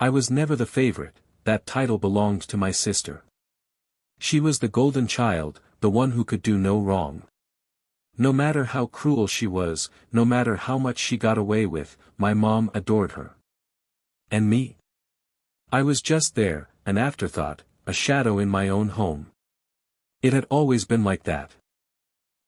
I was never the favorite, that title belonged to my sister. She was the golden child, the one who could do no wrong. No matter how cruel she was, no matter how much she got away with, my mom adored her. And me? I was just there, an afterthought, a shadow in my own home. It had always been like that.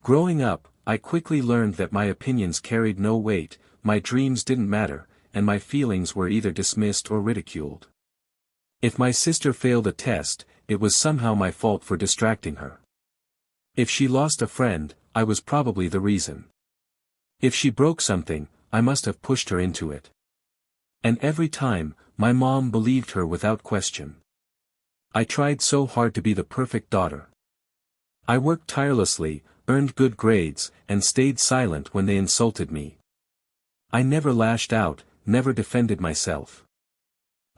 Growing up, I quickly learned that my opinions carried no weight, my dreams didn't matter, and my feelings were either dismissed or ridiculed. If my sister failed a test, it was somehow my fault for distracting her. If she lost a friend, I was probably the reason. If she broke something, I must have pushed her into it. And every time, my mom believed her without question. I tried so hard to be the perfect daughter. I worked tirelessly, earned good grades, and stayed silent when they insulted me. I never lashed out, never defended myself.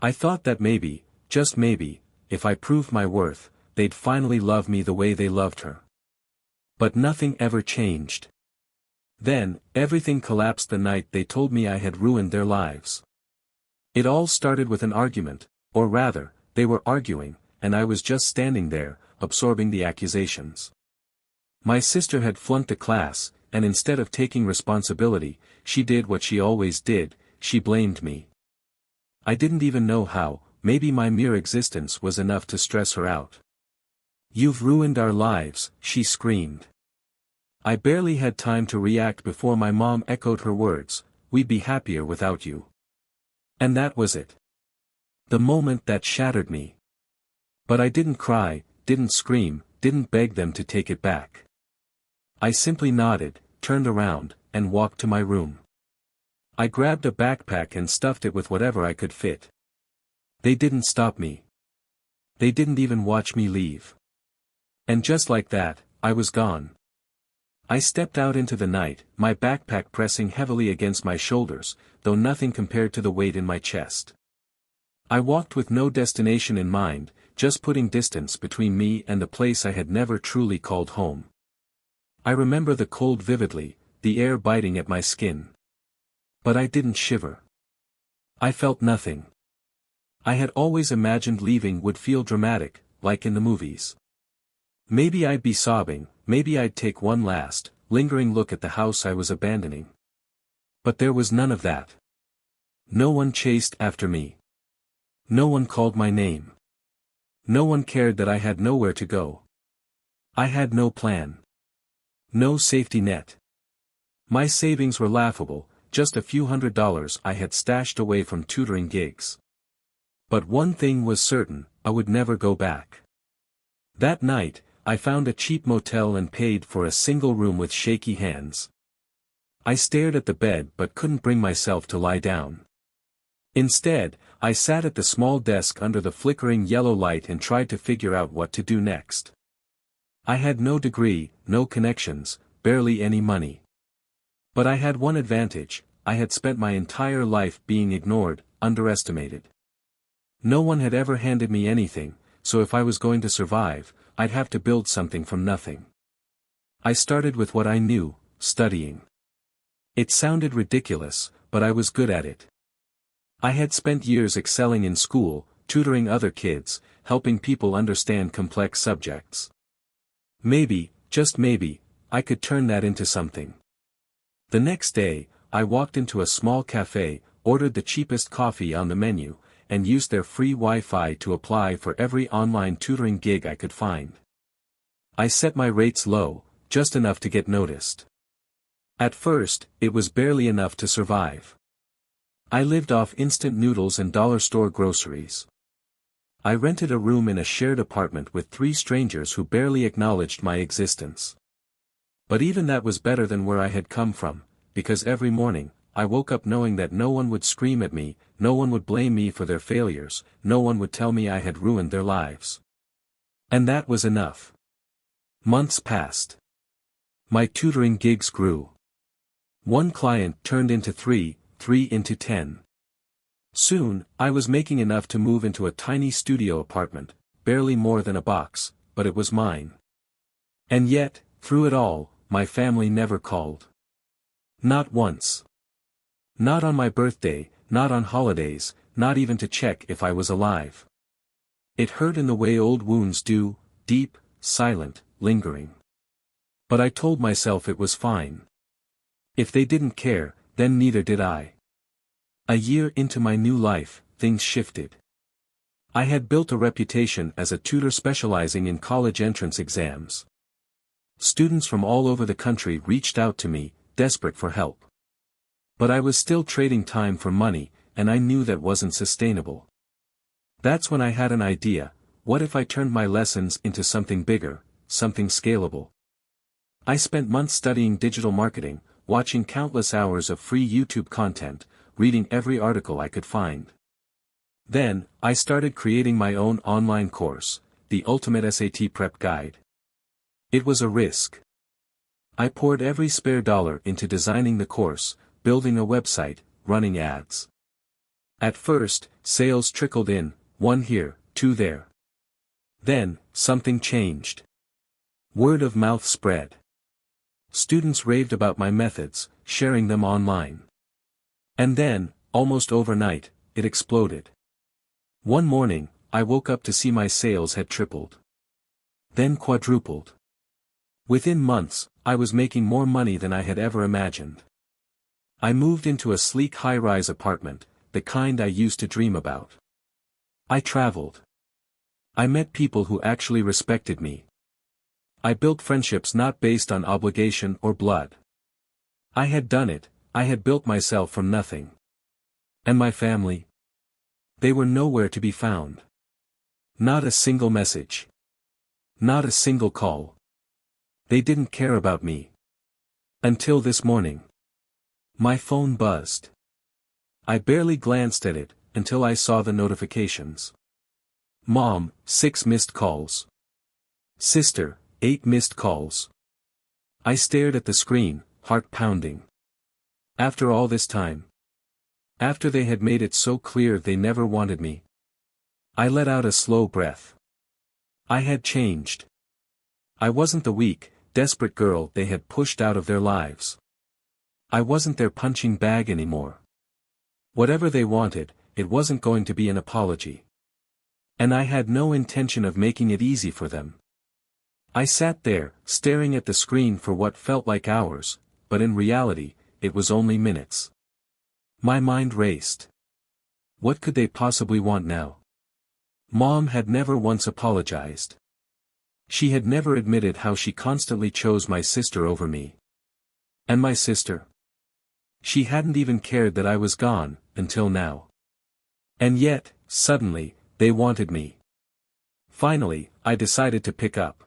I thought that maybe, just maybe, if I proved my worth, they'd finally love me the way they loved her. But nothing ever changed. Then, everything collapsed the night they told me I had ruined their lives. It all started with an argument, or rather, they were arguing, and I was just standing there, absorbing the accusations. My sister had flunked a class, and instead of taking responsibility, she did what she always did, she blamed me. I didn't even know how, maybe my mere existence was enough to stress her out. "You've ruined our lives," she screamed. I barely had time to react before my mom echoed her words, "We'd be happier without you." And that was it. The moment that shattered me. But I didn't cry, didn't scream, didn't beg them to take it back. I simply nodded, turned around, and walked to my room. I grabbed a backpack and stuffed it with whatever I could fit. They didn't stop me. They didn't even watch me leave. And just like that, I was gone. I stepped out into the night, my backpack pressing heavily against my shoulders, though nothing compared to the weight in my chest. I walked with no destination in mind, just putting distance between me and the place I had never truly called home. I remember the cold vividly, the air biting at my skin. But I didn't shiver. I felt nothing. I had always imagined leaving would feel dramatic, like in the movies. Maybe I'd be sobbing, maybe I'd take one last, lingering look at the house I was abandoning. But there was none of that. No one chased after me. No one called my name. No one cared that I had nowhere to go. I had no plan. No safety net. My savings were laughable, just a few $100s I had stashed away from tutoring gigs. But one thing was certain, I would never go back. That night, I found a cheap motel and paid for a single room with shaky hands. I stared at the bed but couldn't bring myself to lie down. Instead, I sat at the small desk under the flickering yellow light and tried to figure out what to do next. I had no degree, no connections, barely any money. But I had one advantage, I had spent my entire life being ignored, underestimated. No one had ever handed me anything, so if I was going to survive, I'd have to build something from nothing. I started with what I knew, studying. It sounded ridiculous, but I was good at it. I had spent years excelling in school, tutoring other kids, helping people understand complex subjects. Maybe, just maybe, I could turn that into something. The next day, I walked into a small cafe, ordered the cheapest coffee on the menu, and used their free Wi-Fi to apply for every online tutoring gig I could find. I set my rates low, just enough to get noticed. At first, it was barely enough to survive. I lived off instant noodles and dollar store groceries. I rented a room in a shared apartment with 3 strangers who barely acknowledged my existence. But even that was better than where I had come from, because every morning, I woke up knowing that no one would scream at me, no one would blame me for their failures, no one would tell me I had ruined their lives. And that was enough. Months passed. My tutoring gigs grew. One client turned into 3, 3 into 10. Soon, I was making enough to move into a tiny studio apartment, barely more than a box, but it was mine. And yet, through it all, my family never called. Not once. Not on my birthday, not on holidays, not even to check if I was alive. It hurt in the way old wounds do, deep, silent, lingering. But I told myself it was fine. If they didn't care, then neither did I. A year into my new life, things shifted. I had built a reputation as a tutor specializing in college entrance exams. Students from all over the country reached out to me, desperate for help. But I was still trading time for money, and I knew that wasn't sustainable. That's when I had an idea: what if I turned my lessons into something bigger, something scalable? I spent months studying digital marketing, watching countless hours of free YouTube content, reading every article I could find. Then, I started creating my own online course, the Ultimate SAT Prep Guide. It was a risk. I poured every spare dollar into designing the course, building a website, running ads. At first, sales trickled in, one here, two there. Then, something changed. Word of mouth spread. Students raved about my methods, sharing them online. And then, almost overnight, it exploded. One morning, I woke up to see my sales had tripled. Then quadrupled. Within months, I was making more money than I had ever imagined. I moved into a sleek high-rise apartment, the kind I used to dream about. I traveled. I met people who actually respected me. I built friendships not based on obligation or blood. I had done it, I had built myself from nothing. And my family? They were nowhere to be found. Not a single message. Not a single call. They didn't care about me. Until this morning. My phone buzzed. I barely glanced at it, until I saw the notifications. Mom, 6 missed calls. Sister, 8 missed calls. I stared at the screen, heart pounding. After all this time. After they had made it so clear they never wanted me. I let out a slow breath. I had changed. I wasn't the weak, desperate girl they had pushed out of their lives. I wasn't their punching bag anymore. Whatever they wanted, it wasn't going to be an apology. And I had no intention of making it easy for them. I sat there, staring at the screen for what felt like hours, but in reality, it was only minutes. My mind raced. What could they possibly want now? Mom had never once apologized. She had never admitted how she constantly chose my sister over me. And my sister? She hadn't even cared that I was gone, until now. And yet, suddenly, they wanted me. Finally, I decided to pick up.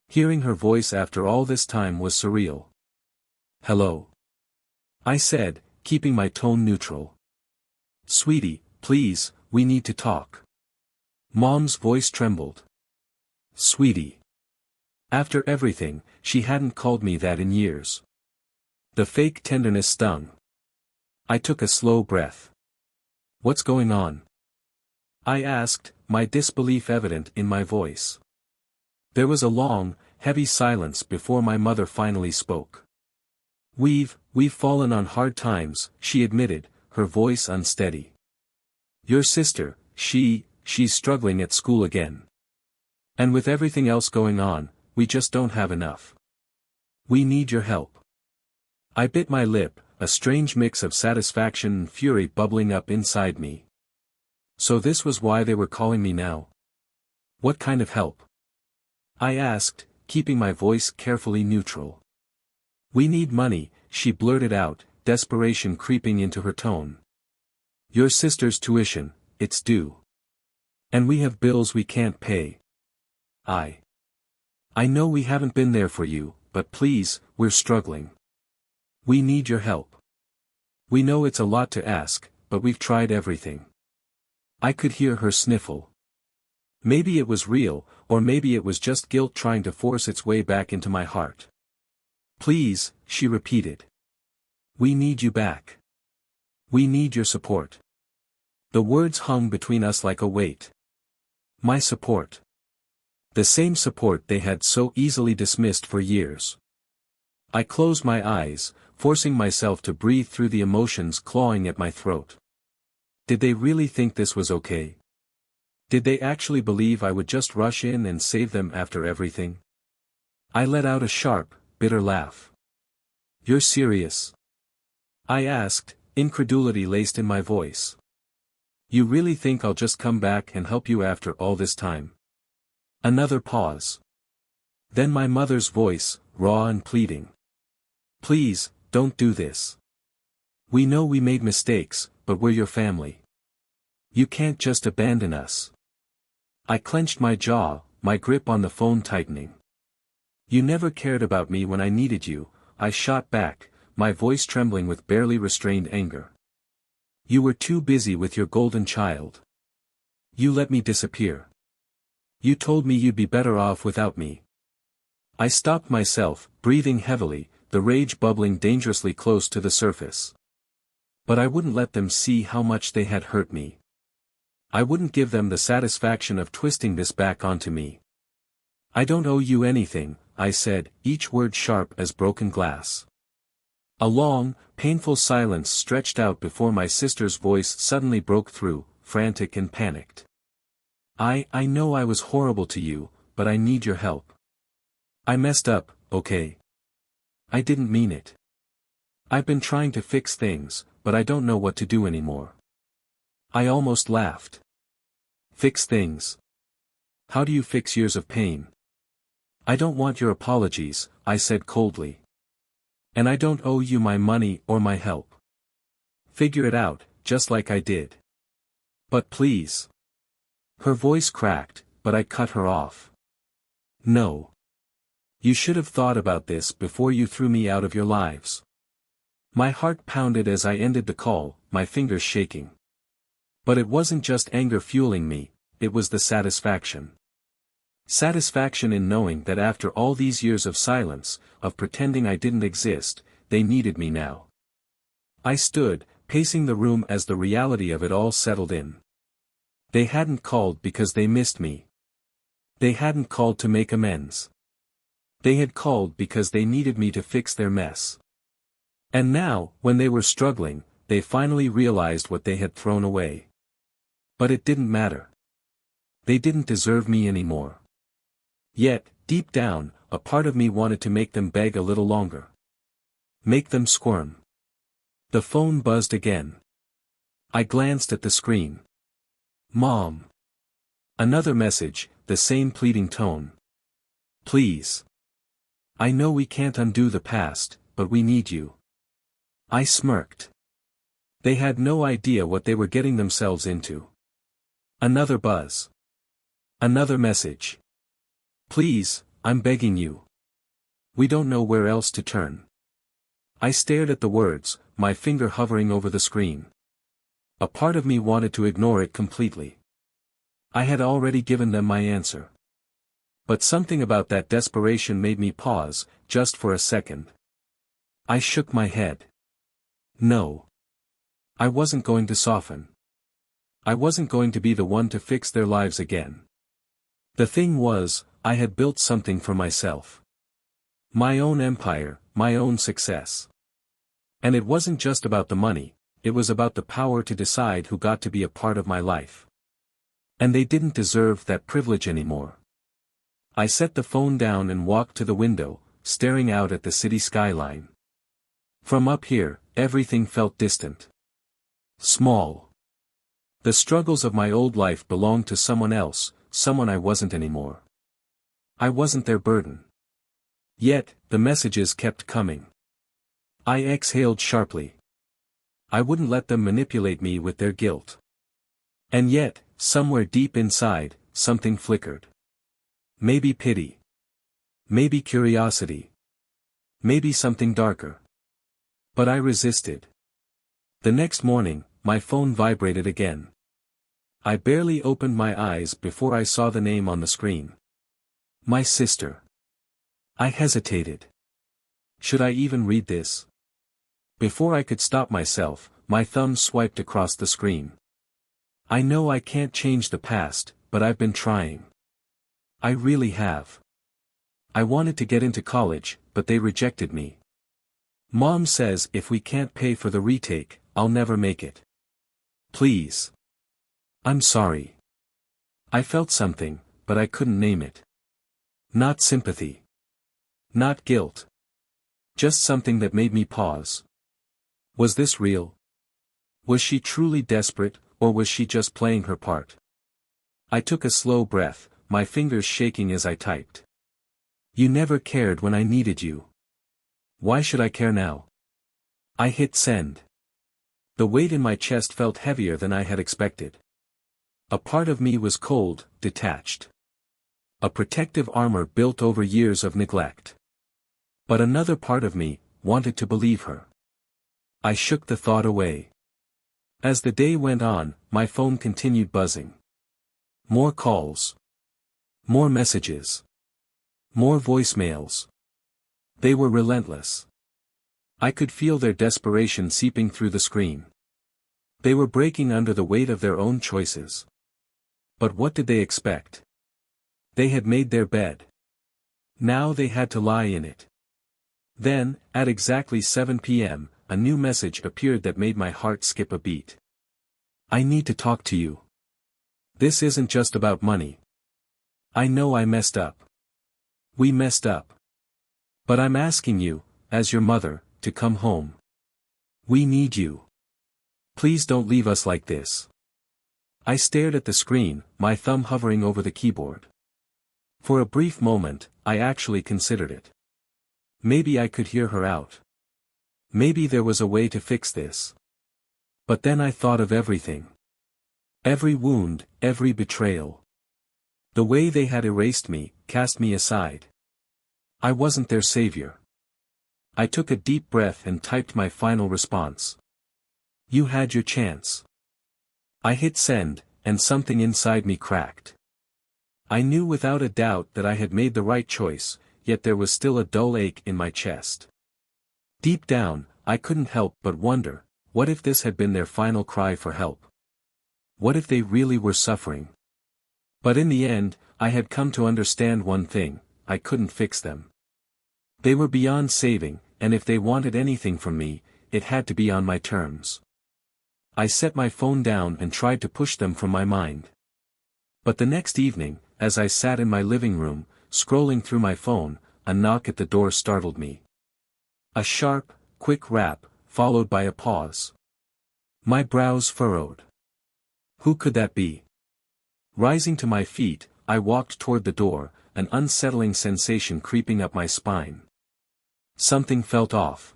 Hearing her voice after all this time was surreal. "Hello," I said, keeping my tone neutral. "Sweetie, please, we need to talk." Mom's voice trembled. Sweetie. After everything, she hadn't called me that in years. The fake tenderness stung. I took a slow breath. "What's going on?" I asked, my disbelief evident in my voice. There was a long, heavy silence before my mother finally spoke. We've fallen on hard times," she admitted, her voice unsteady. "Your sister, she's struggling at school again. And with everything else going on, we just don't have enough. We need your help." I bit my lip, a strange mix of satisfaction and fury bubbling up inside me. So this was why they were calling me now. What kind of help? I asked, keeping my voice carefully neutral. "We need money," she blurted out, desperation creeping into her tone. "Your sister's tuition, it's due. And we have bills we can't pay. I know we haven't been there for you, but please, we're struggling. We need your help. We know it's a lot to ask, but we've tried everything." I could hear her sniffle. Maybe it was real, or maybe it was just guilt trying to force its way back into my heart. "Please," she repeated. "We need you back. We need your support." The words hung between us like a weight. My support. The same support they had so easily dismissed for years. I closed my eyes, forcing myself to breathe through the emotions clawing at my throat. Did they really think this was okay? Did they actually believe I would just rush in and save them after everything? I let out a sharp, bitter laugh. You're serious? I asked, incredulity laced in my voice. You really think I'll just come back and help you after all this time? Another pause. Then my mother's voice, raw and pleading. Please, don't do this. We know we made mistakes, but we're your family. You can't just abandon us. I clenched my jaw, my grip on the phone tightening. You never cared about me when I needed you, I shot back, my voice trembling with barely restrained anger. You were too busy with your golden child. You let me disappear. You told me you'd be better off without me. I stopped myself, breathing heavily, the rage bubbling dangerously close to the surface. But I wouldn't let them see how much they had hurt me. I wouldn't give them the satisfaction of twisting this back onto me. I don't owe you anything, I said, each word sharp as broken glass. A long, painful silence stretched out before my sister's voice suddenly broke through, frantic and panicked. I know I was horrible to you, but I need your help. I messed up, okay? I didn't mean it. I've been trying to fix things, but I don't know what to do anymore. I almost laughed. Fix things? How do you fix years of pain? I don't want your apologies, I said coldly. And I don't owe you my money or my help. Figure it out, just like I did. But please. Her voice cracked, but I cut her off. No. You should have thought about this before you threw me out of your lives. My heart pounded as I ended the call, my fingers shaking. But it wasn't just anger fueling me, it was the satisfaction. Satisfaction in knowing that after all these years of silence, of pretending I didn't exist, they needed me now. I stood, pacing the room as the reality of it all settled in. They hadn't called because they missed me. They hadn't called to make amends. They had called because they needed me to fix their mess. And now, when they were struggling, they finally realized what they had thrown away. But it didn't matter. They didn't deserve me anymore. Yet, deep down, a part of me wanted to make them beg a little longer. Make them squirm. The phone buzzed again. I glanced at the screen. Mom. Another message, the same pleading tone. Please. I know we can't undo the past, but we need you. I smirked. They had no idea what they were getting themselves into. Another buzz. Another message. Please, I'm begging you. We don't know where else to turn. I stared at the words, my finger hovering over the screen. A part of me wanted to ignore it completely. I had already given them my answer. But something about that desperation made me pause, just for a second. I shook my head. No. I wasn't going to soften. I wasn't going to be the one to fix their lives again. The thing was, I had built something for myself. My own empire, my own success. And it wasn't just about the money, it was about the power to decide who got to be a part of my life. And they didn't deserve that privilege anymore. I set the phone down and walked to the window, staring out at the city skyline. From up here, everything felt distant. Small. The struggles of my old life belonged to someone else, someone I wasn't anymore. I wasn't their burden. Yet, the messages kept coming. I exhaled sharply. I wouldn't let them manipulate me with their guilt. And yet, somewhere deep inside, something flickered. Maybe pity. Maybe curiosity. Maybe something darker. But I resisted. The next morning, my phone vibrated again. I barely opened my eyes before I saw the name on the screen. My sister. I hesitated. Should I even read this? Before I could stop myself, my thumb swiped across the screen. I know I can't change the past, but I've been trying. I really have. I wanted to get into college, but they rejected me. Mom says if we can't pay for the retake, I'll never make it. Please. I'm sorry. I felt something, but I couldn't name it. Not sympathy. Not guilt. Just something that made me pause. Was this real? Was she truly desperate, or was she just playing her part? I took a slow breath, my fingers shaking as I typed. You never cared when I needed you. Why should I care now? I hit send. The weight in my chest felt heavier than I had expected. A part of me was cold, detached. A protective armor built over years of neglect. But another part of me wanted to believe her. I shook the thought away. As the day went on, my phone continued buzzing. More calls. More messages. More voicemails. They were relentless. I could feel their desperation seeping through the screen. They were breaking under the weight of their own choices. But what did they expect? They had made their bed. Now they had to lie in it. Then, at exactly 7 p.m., a new message appeared that made my heart skip a beat. I need to talk to you. This isn't just about money. I know I messed up. We messed up. But I'm asking you, as your mother, to come home. We need you. Please don't leave us like this. I stared at the screen, my thumb hovering over the keyboard. For a brief moment, I actually considered it. Maybe I could hear her out. Maybe there was a way to fix this. But then I thought of everything. Every wound, every betrayal. The way they had erased me, cast me aside. I wasn't their savior. I took a deep breath and typed my final response. You had your chance. I hit send, and something inside me cracked. I knew without a doubt that I had made the right choice, yet there was still a dull ache in my chest. Deep down, I couldn't help but wonder, what if this had been their final cry for help? What if they really were suffering? But in the end, I had come to understand one thing: I couldn't fix them. They were beyond saving, and if they wanted anything from me, it had to be on my terms. I set my phone down and tried to push them from my mind. But the next evening, as I sat in my living room, scrolling through my phone, a knock at the door startled me. A sharp, quick rap, followed by a pause. My brows furrowed. Who could that be? Rising to my feet, I walked toward the door, an unsettling sensation creeping up my spine. Something felt off.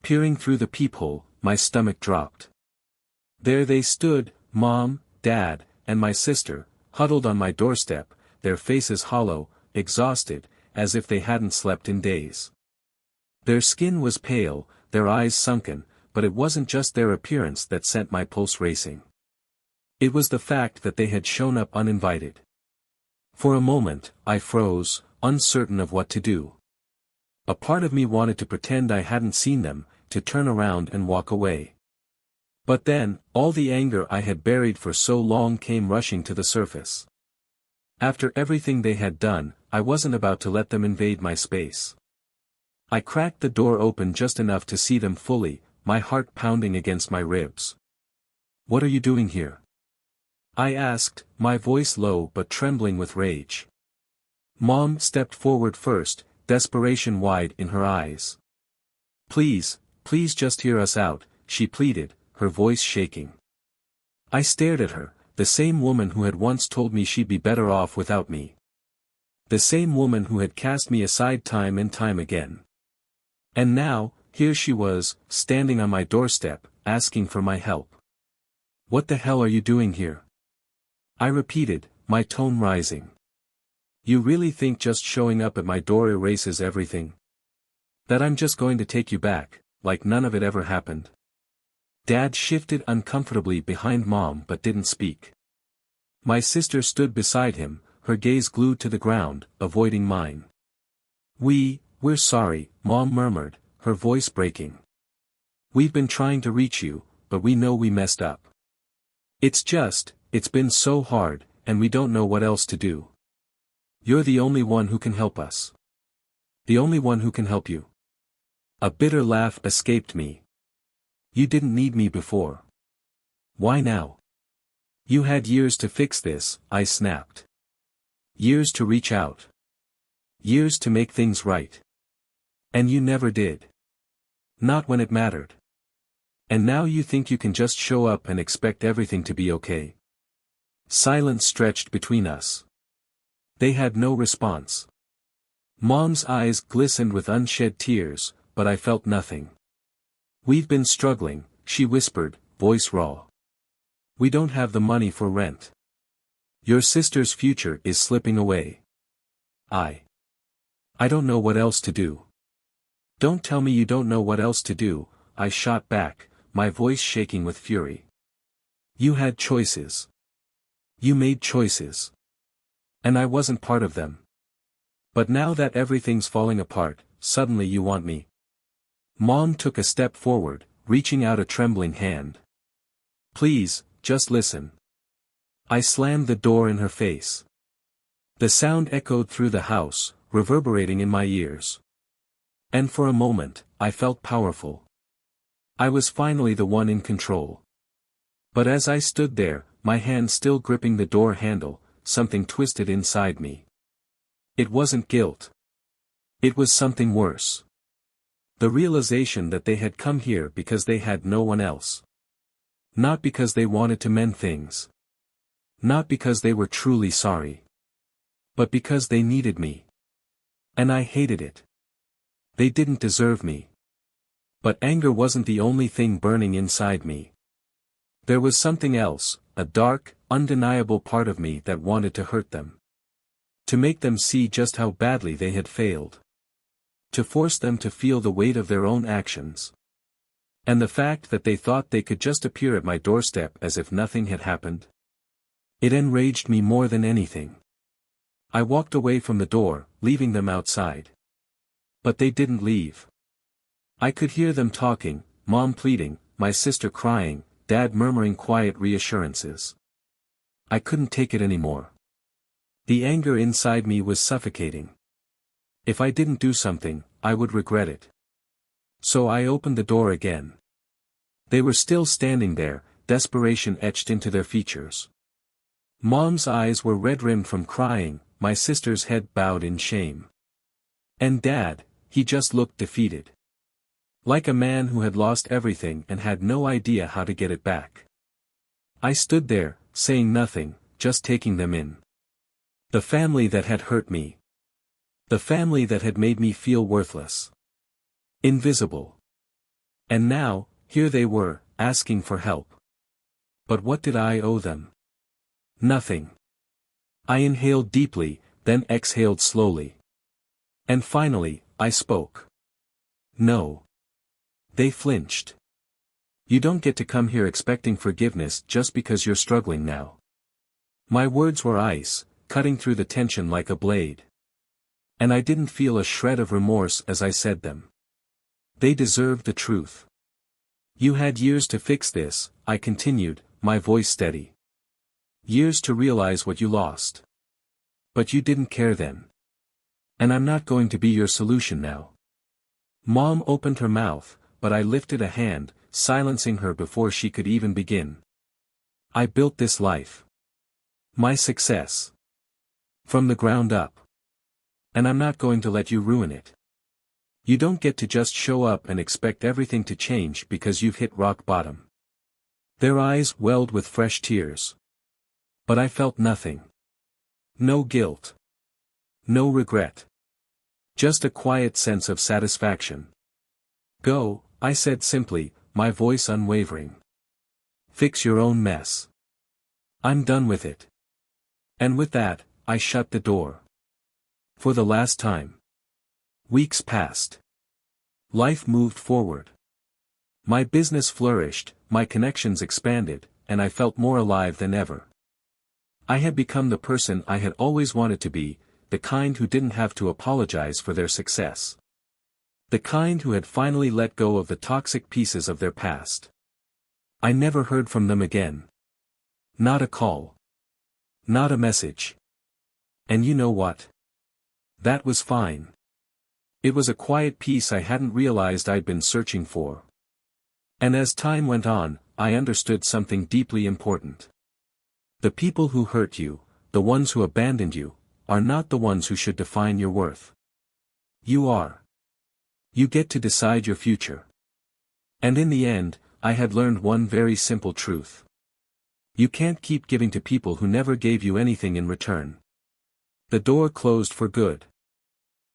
Peering through the peephole, my stomach dropped. There they stood, Mom, Dad, and my sister, huddled on my doorstep, their faces hollow, exhausted, as if they hadn't slept in days. Their skin was pale, their eyes sunken, but it wasn't just their appearance that sent my pulse racing. It was the fact that they had shown up uninvited. For a moment, I froze, uncertain of what to do. A part of me wanted to pretend I hadn't seen them, to turn around and walk away. But then, all the anger I had buried for so long came rushing to the surface. After everything they had done, I wasn't about to let them invade my space. I cracked the door open just enough to see them fully, my heart pounding against my ribs. What are you doing here? I asked, my voice low but trembling with rage. Mom stepped forward first, desperation wide in her eyes. Please, please just hear us out, she pleaded, her voice shaking. I stared at her, the same woman who had once told me she'd be better off without me. The same woman who had cast me aside time and time again. And now, here she was, standing on my doorstep, asking for my help. What the hell are you doing here? I repeated, my tone rising. You really think just showing up at my door erases everything? That I'm just going to take you back, like none of it ever happened? Dad shifted uncomfortably behind Mom but didn't speak. My sister stood beside him, her gaze glued to the ground, avoiding mine. We're sorry, Mom murmured, her voice breaking. We've been trying to reach you, but we know we messed up. It's been so hard, and we don't know what else to do. You're the only one who can help us. The only one who can help you. A bitter laugh escaped me. You didn't need me before. Why now? You had years to fix this, I snapped. Years to reach out. Years to make things right. And you never did. Not when it mattered. And now you think you can just show up and expect everything to be okay. Silence stretched between us. They had no response. Mom's eyes glistened with unshed tears, but I felt nothing. We've been struggling, she whispered, voice raw. We don't have the money for rent. Your sister's future is slipping away. I don't know what else to do. Don't tell me you don't know what else to do, I shot back, my voice shaking with fury. You had choices. You made choices. And I wasn't part of them. But now that everything's falling apart, suddenly you want me. Mom took a step forward, reaching out a trembling hand. Please, just listen. I slammed the door in her face. The sound echoed through the house, reverberating in my ears. And for a moment, I felt powerful. I was finally the one in control. But as I stood there, my hand still gripping the door handle, something twisted inside me. It wasn't guilt. It was something worse. The realization that they had come here because they had no one else. Not because they wanted to mend things. Not because they were truly sorry. But because they needed me. And I hated it. They didn't deserve me. But anger wasn't the only thing burning inside me. There was something else, a dark, undeniable part of me that wanted to hurt them. To make them see just how badly they had failed. To force them to feel the weight of their own actions. And the fact that they thought they could just appear at my doorstep as if nothing had happened. It enraged me more than anything. I walked away from the door, leaving them outside. But they didn't leave. I could hear them talking, Mom pleading, my sister crying, Dad murmuring quiet reassurances. I couldn't take it anymore. The anger inside me was suffocating. If I didn't do something, I would regret it. So I opened the door again. They were still standing there, desperation etched into their features. Mom's eyes were red-rimmed from crying, my sister's head bowed in shame. And Dad, he just looked defeated. Like a man who had lost everything and had no idea how to get it back. I stood there, saying nothing, just taking them in. The family that had hurt me. The family that had made me feel worthless. Invisible. And now, here they were, asking for help. But what did I owe them? Nothing. I inhaled deeply, then exhaled slowly. And finally, I spoke. No. They flinched. You don't get to come here expecting forgiveness just because you're struggling now. My words were ice, cutting through the tension like a blade. And I didn't feel a shred of remorse as I said them. They deserved the truth. You had years to fix this, I continued, my voice steady. Years to realize what you lost. But you didn't care then. And I'm not going to be your solution now. Mom opened her mouth, but I lifted a hand, silencing her before she could even begin. I built this life. My success. From the ground up. And I'm not going to let you ruin it. You don't get to just show up and expect everything to change because you've hit rock bottom. Their eyes welled with fresh tears. But I felt nothing. No guilt. No regret. Just a quiet sense of satisfaction. Go, I said simply, my voice unwavering. Fix your own mess. I'm done with it. And with that, I shut the door. For the last time. Weeks passed. Life moved forward. My business flourished, my connections expanded, and I felt more alive than ever. I had become the person I had always wanted to be, the kind who didn't have to apologize for their success. The kind who had finally let go of the toxic pieces of their past. I never heard from them again. Not a call. Not a message. And you know what? That was fine. It was a quiet peace I hadn't realized I'd been searching for. And as time went on, I understood something deeply important. The people who hurt you, the ones who abandoned you, are not the ones who should define your worth. You are. You get to decide your future. And in the end, I had learned one very simple truth. You can't keep giving to people who never gave you anything in return. The door closed for good.